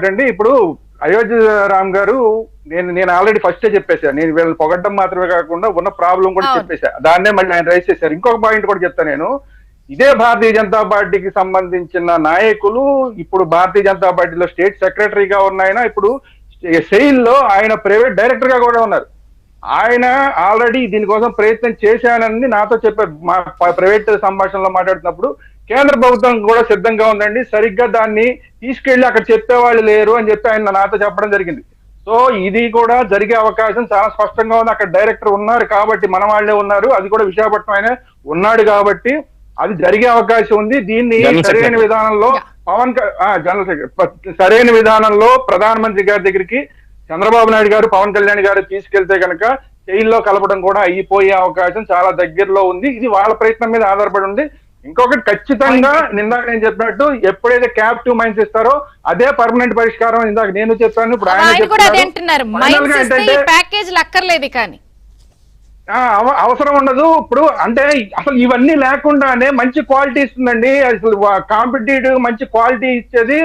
అండి. ఇప్పుడు అయోధ్య రామ్ గారు నేను ఆల్రెడీ ఫస్టే చెప్పేశాను. నేను వీళ్ళని పొగడ్డం మాత్రమే కాకుండా ఉన్న ప్రాబ్లం కూడా చెప్పేశా. దాన్నే మళ్ళీ ఆయన రైజ్ చేశారు. ఇంకొక పాయింట్ కూడా చెప్తా నేను. ఇదే భారతీయ జనతా పార్టీకి సంబంధించిన నాయకులు ఇప్పుడు భారతీయ జనతా పార్టీలో స్టేట్ సెక్రటరీగా ఉన్న ఆయన ఇప్పుడు సెయిల్ లో ఆయన ప్రైవేట్ డైరెక్టర్ గా కూడా ఉన్నారు. ఆయన ఆల్రెడీ దీనికోసం ప్రయత్నం చేశానని నాతో చెప్పారు. మా ప్రైవేట్ సంభాషణలో మాట్లాడుతున్నప్పుడు కేంద్ర ప్రభుత్వం కూడా సిద్ధంగా ఉందండి, సరిగ్గా దాన్ని తీసుకెళ్లి అక్కడ చెప్పేవాళ్ళు లేరు అని చెప్పి ఆయన నాతో చెప్పడం జరిగింది. సో ఇది కూడా జరిగే అవకాశం చాలా స్పష్టంగా ఉంది. అక్కడ డైరెక్టర్ ఉన్నారు కాబట్టి, మన వాళ్లే ఉన్నారు, అది కూడా విశాఖపట్నం ఆయన ఉన్నాడు కాబట్టి అది జరిగే అవకాశం ఉంది. దీన్ని సరైన విధానంలో జనరల్ సెక్రటరీ సరైన విధానంలో ప్రధానమంత్రి గారి దగ్గరికి చంద్రబాబు నాయుడు గారు, పవన్ కళ్యాణ్ గారు తీసుకెళ్తే కనుక జైల్లో కలపడం కూడా అయిపోయే అవకాశం చాలా దగ్గరలో ఉంది. ఇది వాళ్ళ ప్రయత్నం మీద ఆధారపడి ఉంది. ఇంకొకటి ఖచ్చితంగా ఇందాక నేను చెప్పినట్టు ఎప్పుడైతే క్యాప్టివ్ మైన్స్ ఇస్తారో అదే పర్మనెంట్ పరిష్కారం. ఇందాక నేను చెప్పాను, ఇప్పుడు ఆయన అవసరం ఉండదు. ఇప్పుడు అంటే అసలు ఇవన్నీ లేకుండానే మంచి క్వాలిటీ ఇస్తుందండి. అసలు కాంపిటేటివ్ మంచి క్వాలిటీ ఇచ్చేది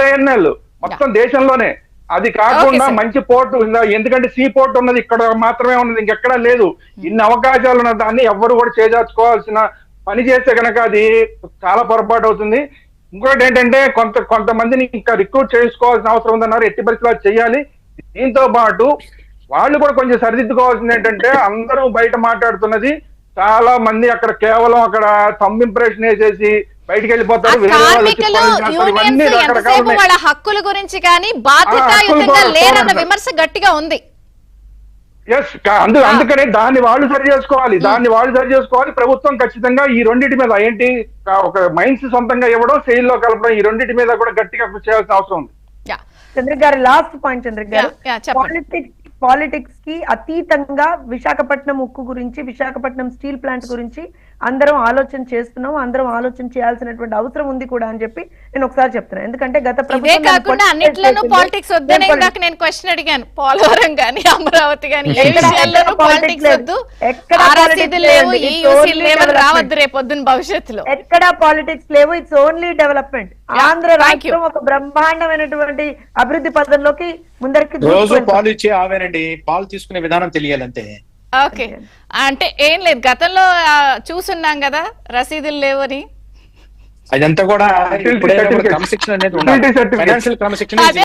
RINL మొత్తం దేశంలోనే. అది కాకుండా మంచి పోర్టు, ఎందుకంటే సీ పోర్ట్ ఉన్నది ఇక్కడ మాత్రమే ఉన్నది, ఇంకెక్కడా లేదు. ఇన్ని అవకాశాలు ఉన్న దాన్ని ఎవ్వరు కూడా చేజార్చుకోవాల్సిన పని చేస్తే కనుక అది చాలా పొరపాటు అవుతుంది. ఇంకోటి ఏంటంటే కొంతమందిని ఇంకా రిక్రూట్ చేసుకోవాల్సిన అవసరం ఉందన్నారు. ఎట్టి పరిస్థితుల్లో చేయాలి. దీంతో పాటు వాళ్ళు కూడా కొంచెం సరిదిద్దుకోవాల్సింది ఏంటంటే, అందరూ బయట మాట్లాడుతున్నది చాలా మంది అక్కడ కేవలం అక్కడ థంబ్ ఇంప్రెషన్ వేసేసి బయటికి వెళ్ళిపోతారు. వాళ్ళ హక్కుల గురించి కానీ బాధ్యతాయుతంగా లేరన్న విమర్శ గట్టిగా ఉంది. అందుకని దాన్ని వాళ్ళు సరి చేసుకోవాలి. ప్రభుత్వం ఖచ్చితంగా ఈ రెండింటి మీద ఏంటి ఒక మైన్స్ సొంతంగా ఇవ్వడం, సెయిల్ లో కలపడం, ఈ రెండింటి మీద కూడా గట్టిగా కృషి చేయాల్సిన అవసరం ఉంది. చంద్ర గారు లాస్ట్ పాయింట్. చంద్ర గారు పాలిటిక్స్ కి అతీతంగా విశాఖపట్నం ఉక్కు గురించి, విశాఖపట్నం స్టీల్ ప్లాంట్ గురించి అందరం ఆలోచన చేస్తున్నాం, అందరం ఆలోచన చేయాల్సినటువంటి అవసరం ఉంది కూడా అని చెప్పి నేను ఒకసారి చెప్తున్నాను. ఎందుకంటే గత ప్రభుత్వం అన్నిట్లోనూ పాలిటిక్స్ వద్దనే ఇందాక నేను క్వశ్చన్ అడిగాను. పోలవరం గానీ, అమరావతి గానీ ఏ విషయాల్లోనూ పాలిటిక్స్ వద్దు, రావద్దు రేపు పొద్దున్న భవిష్యత్తులో ఎక్కడా పాలిటిక్స్ లేవు. It's only development. ఆంధ్ర రాష్ట్రం ఒక బ్రహ్మాండమైనటువంటి అభివృద్ధి పదంలోకి ముందరికి రోజు పాలు ఇచ్చే ఆవేనండి, పాలు తీసుకునే విధానం తెలియాలంటే. ఓకే, అంటే ఏం లేదు, గతంలో చూసున్నాం కదా రసీదులు లేవని. అదంతా కూడా క్రమశిక్షణ అనేది ఉండాలి, ఫైనాన్షియల్ క్రమశిక్షణ.